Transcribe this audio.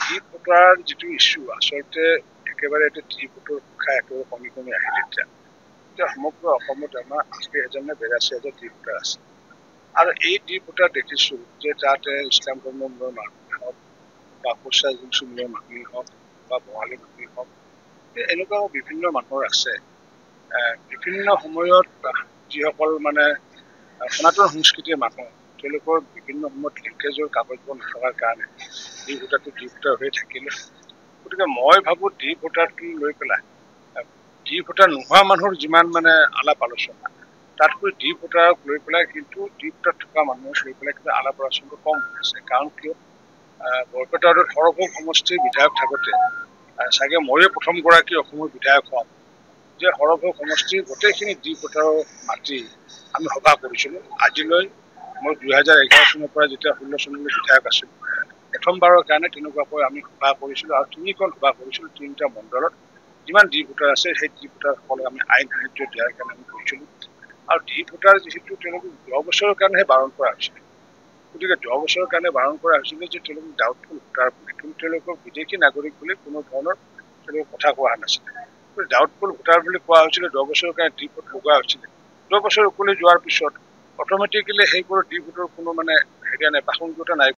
D voter যিটো issue আচলতে একেবাৰে এটা ডি ভোটৰ সংখ্যা একেবাৰে কমি কমি আহিল এতিয়া সমগ্ৰ অসমত আমাৰ ৮০,০০০ নে ৮২,০০০ ডি ভোটাৰ আছে আৰু এই ডি ভোটাৰ দেখিছো যে তাতে ইছলাম ধৰ্মৰ মানুহ হওক বা কোচা জিনচুমীয় মানুহেই হওক বা বঙালী মানুহেই হওক এনেকুৱা বিভিন্ন মানুহৰ আছে বিভিন্ন সময়ত যিসকল মানে সনাতন সংস্কৃতিৰ মানুহ তেওঁলোকৰ বিভিন্ন সময়ত লিংকেজৰ কাগজবোৰ নথকাৰ কাৰণে ডি ভোটাৰটো ডি ভোটাৰ হৈ থাকিলে গতিকে মই ভাবো ডি ভোটাৰটো লৈ পেলাই ডি ভোটাৰ নোহোৱা মানুহৰ যিমান মানে আলাপ আলোচনা তাতকৈ ডি ভোটাৰক লৈ পেলাই কিন্তু ডি ভোটাৰ থকা মানুহক লৈ পেলাই কিন্তু আলাপ আলোচনাটো কম হৈছে কাৰণ কিয় বৰপেটাৰ সৰভোগ সমষ্টিৰ বিধায়ক থাকোঁতে চাগে ময়ে প্ৰথমগৰাকী অসমৰ বিধায়ক হম যে সৰভোগ সমষ্টিৰ গোটেইখিনি ডি ভোটাৰৰ মাটি আমি সভা কৰিছিলোঁ আজিলৈ মই ২০১১ চনৰ পৰা যেতিয়া ১৬ চনলৈ বিধায়ক আছিলোঁ প্ৰথমবাৰৰ কাৰণে তেনেকুৱাকৈ আমি সভা কৰিছিলোঁ আৰু ৩খন সভা কৰিছিলোঁ ৩টা মণ্ডলত যিমান ডি ভোটাৰ আছে সেই ডি ভোটাৰসকলক আমি আইন সাহায্য দিয়াৰ কাৰণে আমি কৰিছিলোঁ আৰু ডি ভোটাৰ যিহেতু তেওঁলোকক ১০ বছৰৰ কাৰণেহে বাৰণ কৰা হৈছিলে গতিকে ১০ বছৰৰ কাৰণে বাৰণ কৰা হৈছিলে যে তেওঁলোকক ডাউটফুল ভোটাৰ বুলি কিন্তু তেওঁলোকক বিদেশী নাগৰিক বুলি কোনো ধৰণৰ তেওঁলোকক কথা কোৱা নাছিলে ডাউটফুল ভোটাৰ বুলি কোৱা হৈছিলে ১০ বছৰৰ কাৰণে ডি ভোট লগোৱা হৈছিলে ১০ বছৰ উকলি যোৱাৰ পিছত অট'মেটিকেলি সেইবোৰ ডি ভোটৰ কোনো মানে হেৰি নাই প্ৰাসংগিকতা নাই